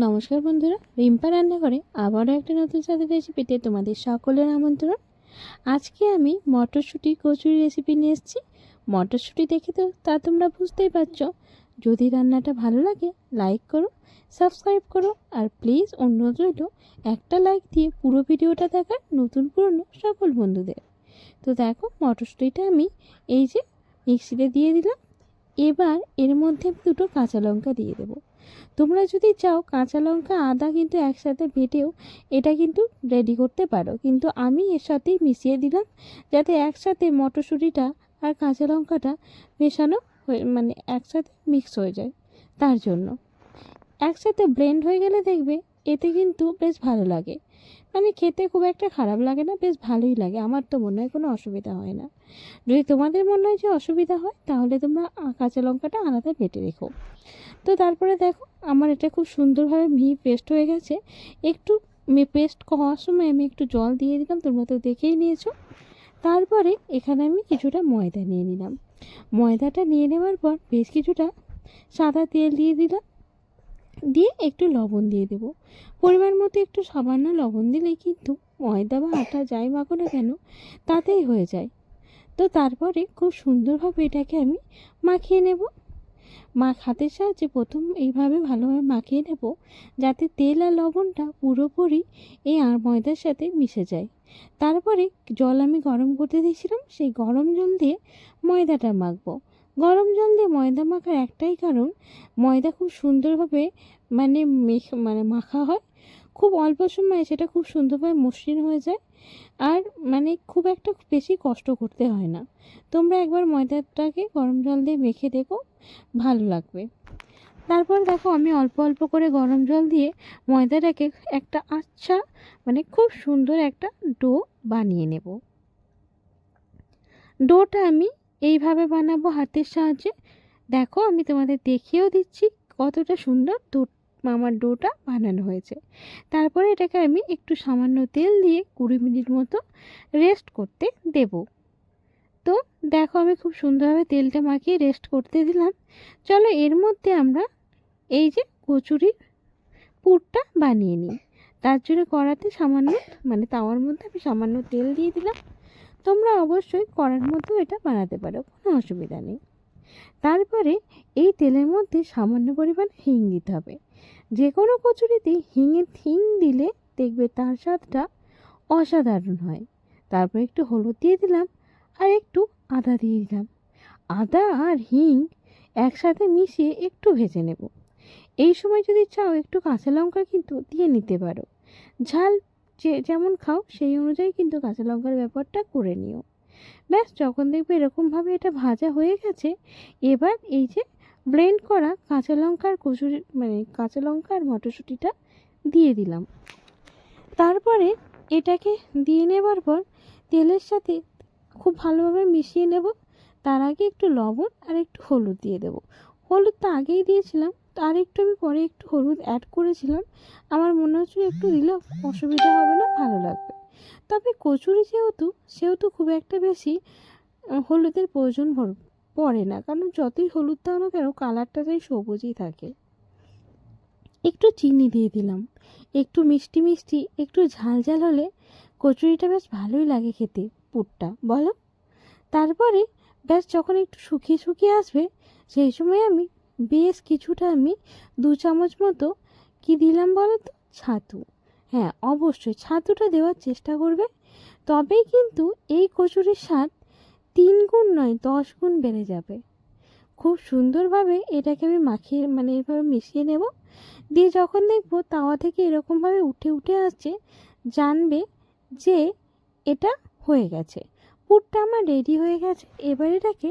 নমস্কার বন্ধুরা, রিম্পা রান্নাঘরে আবারও একটা নতুন স্বাদের রেসিপিতে তোমাদের সকলের আমন্ত্রণ। আজকে আমি মটরশুঁটি কচুরি রেসিপি নিয়ে এসেছি। মটরশুঁটি দেখে তো তা তোমরা বুঝতেই পারছো। যদি রান্নাটা ভালো লাগে লাইক করো, সাবস্ক্রাইব করো, আর প্লিজ অনুরোধ রইল একটা লাইক দিয়ে পুরো ভিডিওটা দেখার নতুন পুরনো সকল বন্ধুদের। তো দেখো, মটরশুঁটিটা আমি এই যে মিক্সিতে দিয়ে দিলাম। এবার এর মধ্যে দুটো কাঁচা লঙ্কা দিয়ে দেবো। তোমরা যদি চাও কাঁচা লঙ্কা আদা কিন্তু একসাথে বেটেও এটা কিন্তু রেডি করতে পারো, কিন্তু আমি এর সাথেই মিশিয়ে দিলাম যাতে একসাথে মটরশুঁটিটা আর কাঁচা লঙ্কাটা মেশানো হয়ে একসাথে মিক্স হয়ে যায়। তার জন্য একসাথে ব্লেন্ড হয়ে গেলে দেখবে এতে কিন্তু বেশ ভালো লাগে, খেতে খুব একটা খারাপ লাগে না, বেশ ভালোই লাগে। আমার তো মনে হয় কোনো অসুবিধা হয় না। যদি তোমাদের মনে হয় যে অসুবিধা হয় তাহলে তোমরা কাঁচা লঙ্কাটা আলাদা বেটে রেখো। তো তারপরে দেখো আমার এটা খুব সুন্দরভাবে মিহি পেস্ট হয়ে গেছে। একটু পেস্ট হওয়ার সময় আমি একটু জল দিয়ে দিলাম, তোমরা তো দেখেই নিয়েছো। তারপরে এখানে আমি কিছুটা ময়দা নিয়ে নিলাম। ময়দাটা নিয়ে নেওয়ার পর বেশ কিছুটা সাদা তেল দিয়ে দিলাম, দিয়ে একটু লবণ দিয়ে দেব। পরিমাণ মতো একটু সামান্য লবণ দিলেই কিন্তু ময়দা বা আটা যাই মাখো না কেন তাতেই হয়ে যায়। তো তারপরে খুব সুন্দরভাবে এটাকে আমি মাখিয়ে নেব। হাতের সাহায্যে প্রথম এইভাবে ভালোভাবে মাখিয়ে নেব যাতে তেল আর লবণটা পুরোপুরি এই ময়দার সাথে মিশে যায়। তারপরে জল আমি গরম করতে দিয়েছিলাম, সেই গরম জল দিয়ে ময়দাটা মাখবো। গরম জল দিয়ে ময়দা মাখার একটাই কারণ, ময়দা খুব সুন্দরভাবে মাখা হয়, খুব অল্প সময়ে সেটা খুব সুন্দরভাবে মসৃণ হয়ে যায়, আর খুব একটা বেশি কষ্ট করতে হয় না। তোমরা একবার ময়দাটাকে গরম জল দিয়ে মেখে দেখো, ভালো লাগবে। তারপর দেখো আমি অল্প অল্প করে গরম জল দিয়ে ময়দাটাকে একটা খুব সুন্দর একটা ডো বানিয়ে নেব। ডোটা আমি এইভাবে বানাবো হাতের সাহায্যে। দেখো আমি তোমাদের দেখিয়েও দিচ্ছি কতটা সুন্দর আমার ডোটা বানানো হয়েছে। তারপরে এটাকে আমি একটু সামান্য তেল দিয়ে 20 মিনিট মতো রেস্ট করতে দেব। তো দেখো আমি খুব সুন্দরভাবে তেলটা মাখিয়ে রেস্ট করতে দিলাম। চলো এর মধ্যে আমরা এই যে কচুরির পুরটা বানিয়ে নিই। তার জন্য কড়াতে সামান্য তাওয়ার মধ্যে আমি সামান্য তেল দিয়ে দিলাম। তোমরা অবশ্যই কড়ার মধ্যেও এটা বানাতে পারো, কোনো অসুবিধা নেই। তারপরে এই তেলের মধ্যে সামান্য পরিমাণ হিং দিতে হবে। যে কোনো কচুরিতে হিং দিলে দেখবে তার স্বাদটা অসাধারণ হয়। তারপর একটু হলুদ দিয়ে দিলাম আর একটু আদা দিয়ে দিলাম। আদা আর হিং একসাথে মিশিয়ে একটু ভেজে নেব। এই সময় যদি চাও একটু কাঁচা লঙ্কা কিন্তু দিয়ে নিতে পারো। ঝাল যেমন খাও সেই অনুযায়ী কিন্তু কাঁচা লঙ্কার ব্যাপারটা করে নিও। ব্যাস যখন দেখবে এরকমভাবে এটা ভাজা হয়ে গেছে, এবার এই যে ব্লেন্ড করা কাঁচা লঙ্কার কাঁচা লঙ্কা আর মটরশুঁটিটা দিয়ে দিলাম। তারপরে এটাকে দিয়ে নেবার পর তেলের সাথে খুব ভালোভাবে মিশিয়ে নেব। তার আগে একটু লবণ আর একটু হলুদ দিয়ে দেব। হলুদ তো আগেই দিয়েছিলাম, তো আর একটু আমি পরে একটু হলুদ অ্যাড করেছিলাম। আমার মনে হচ্ছিল একটু দিলে অসুবিধা হবে না, ভালো লাগবে। তবে কচুরি সেহেতু খুব একটা বেশি হলুদের প্রয়োজন পড়ে না, কারণ যতই হলুদ দাও না কেন কালারটা তাই সবুজই থাকে। একটু চিনি দিয়ে দিলাম, একটু মিষ্টি মিষ্টি একটু ঝাল ঝাল হলে কচুরিটা বেশ ভালোই লাগে খেতে, পুরটা বলো। তারপরে ব্যাস যখন একটু শুকিয়ে শুকিয়ে আসবে সেই সময় আমি বেশ কিছুটা 2 চামচ মতো কি দিলাম বলো তো, ছাতু। হ্যাঁ, অবশ্যই ছাতুটা দেওয়ার চেষ্টা করবে, তবেই কিন্তু এই কচুরির স্বাদ 3 গুণ নয় 10 গুণ বেড়ে যাবে। খুব সুন্দরভাবে এটাকে আমি মাখিয়ে এভাবে মিশিয়ে নেব। দিয়ে যখন দেখবো তাওয়া থেকে এরকমভাবে উঠে উঠে আসছে, জানবে যে এটা হয়ে গেছে, পুরটা আমার রেডি হয়ে গেছে। এবার এটাকে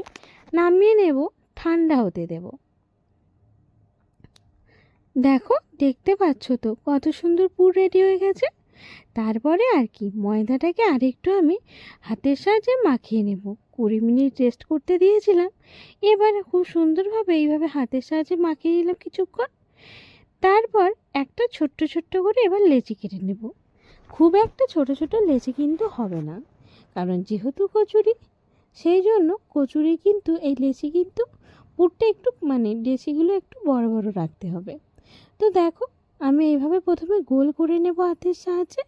নামিয়ে নেব, ঠান্ডা হতে দেব। দেখো দেখতে পাচ্ছ তো কত সুন্দর পুর রেডি হয়ে গেছে। তারপরে আর কি ময়দাটাকে আরেকটু আমি হাতের সাহায্যে মাখিয়ে নেব। 20 মিনিট রেস্ট করতে দিয়েছিলাম, এবার খুব সুন্দরভাবে এইভাবে হাতের সাহায্যে মাখিয়ে নিলাম কিছুক্ষণ। তারপর একটা ছোট্ট ছোট্ট করে এবার লেচি কেটে নেব। খুব একটা ছোট ছোট লেচি কিন্তু হবে না, কারণ যেহেতু কচুরি, সেই জন্য কচুরি কিন্তু এই লেচি কিন্তু পুরটা একটু লেচিগুলো একটু বড় বড় রাখতে হবে। তো দেখো আমি এইভাবে প্রথমে গোল করে নেব হাতের সাহায্যে।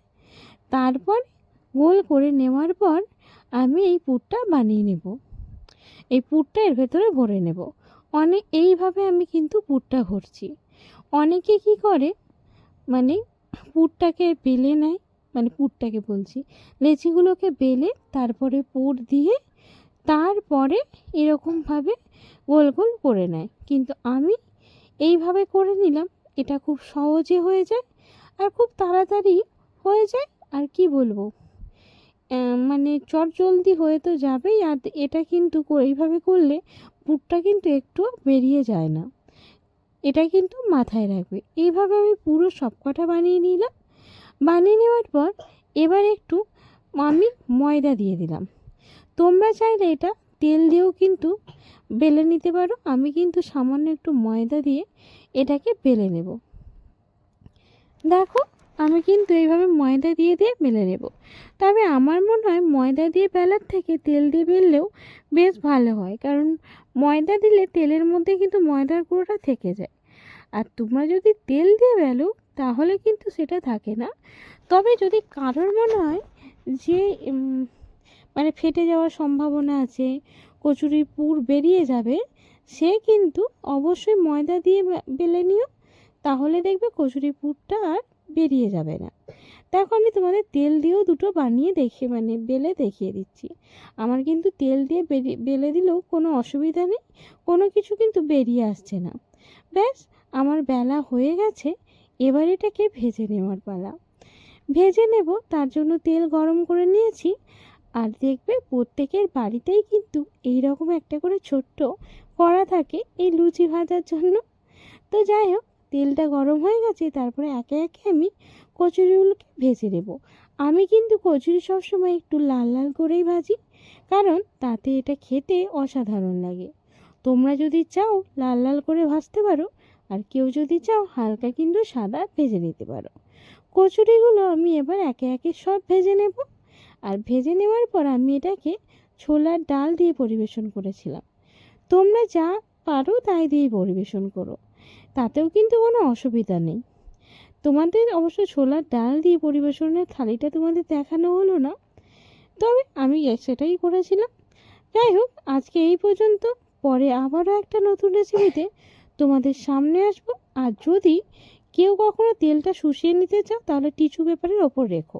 তারপর গোল করে নেওয়ার পর আমি এই পুরটা বানিয়ে নেব। এই পুরটা এর ভেতরে ভরে নেব। এইভাবে আমি কিন্তু পুরটা ভরছি। অনেকে কি করে, মানে পুরটাকে বেলে নেয়, মানে পুরটাকে বলছি, লেচিগুলোকে বেলে তারপরে পুর দিয়ে তারপরে এরকমভাবে গোল গোল করে নেয়। কিন্তু আমি এইভাবে করে নিলাম, এটা খুব সহজে হয়ে যায় আর খুব তাড়াতাড়ি হয়ে যায়। আর কি বলবো, মানে চটজলদি হয়ে তো যাবেই। আর এটা কিন্তু এইভাবে করলে পুরটা কিন্তু একটু বেরিয়ে যায় না, এটা কিন্তু মাথায় রাখবে। এইভাবে আমি পুরো সবকটা বানিয়ে নিলাম। বানিয়ে নেওয়ার পর এবার একটু আমি ময়দা দিয়ে দিলাম। তোমরা চাইলে এটা তেল দিয়েও কিন্তু বেলে নিতে পারো। আমি কিন্তু সামান্য একটু ময়দা দিয়ে এটাকে বেলে নেব। দেখো, আমি কিন্তু এইভাবে ময়দা দিয়ে দিয়ে বেলে নেব। তবে আমার মনে হয় ময়দা দিয়ে বেলার থেকে তেল দিয়ে বেললেও বেশ ভালো হয়, কারণ ময়দা দিলে তেলের মধ্যে কিন্তু ময়দার গুঁড়োটা থেকে যায়। আর তোমরা যদি তেল দিয়ে বেলো তাহলে কিন্তু সেটা থাকে না। তবে যদি কারোর মনে হয় যে মানে ফেটে যাওয়ার সম্ভাবনা আছে, কচুরির পুর বেরিয়ে যাবে, সে কিন্তু অবশ্যই ময়দা দিয়ে বেলে নিও, তাহলে দেখবে কচুরি পুরটা আর বেরিয়ে যাবে না। দেখো, আমি তোমাদের তেল দিয়েও দুটো বানিয়ে মানে বেলে দেখিয়ে দিচ্ছি। আমার কিন্তু তেল দিয়ে বেলে দিলেও কোনো অসুবিধা নেই, কোনো কিছু কিন্তু বেরিয়ে আসছে না। ব্যাস, আমার বেলা হয়ে গেছে। এবার এটাকে ভেজে নেওয়ার পালা। ভেজে নেব, তার জন্য তেল গরম করে নিয়েছি। আর দেখবে প্রত্যেকের বাড়িতেই কিন্তু এই রকম একটা করে ছোট্ট কড়া থাকে এই লুচি ভাজার জন্য। তো যাই হোক, তেলটা গরম হয়ে গেছে, তারপরে একে একে আমি কচুরিগুলোকে ভেজে নেব। আমি কিন্তু কচুরি সবসময় একটু লাল লাল করেই ভাজি, কারণ তাতে এটা খেতে অসাধারণ লাগে। তোমরা যদি চাও লাল লাল করে ভাজতে পারো, আর কেউ যদি চাও হালকা কিন্তু সাদা ভেজে নিতে পারো। কচুরিগুলো আমি এবার একে একে সব ভেজে নেব। আর ভেজে নেওয়ার পর আমি এটাকে ছোলার ডাল দিয়ে পরিবেশন করেছিলাম। তোমরা যা পারো তাই দিয়েই পরিবেশন করো, তাতেও কিন্তু কোনো অসুবিধা নেই। তোমাদের অবশ্য ছোলার ডাল দিয়ে পরিবেশনের থালিটা তোমাদের দেখানো হলো না, তবে আমি সেটাই করেছিলাম। যাই হোক, আজকে এই পর্যন্ত। পরে আবারও একটা নতুন রেসিপিতে তোমাদের সামনে আসবো। আর যদি কেউ কখনো তেলটা শুষিয়ে নিতে চাও তাহলে টিস্যু পেপারের ওপর রেখো।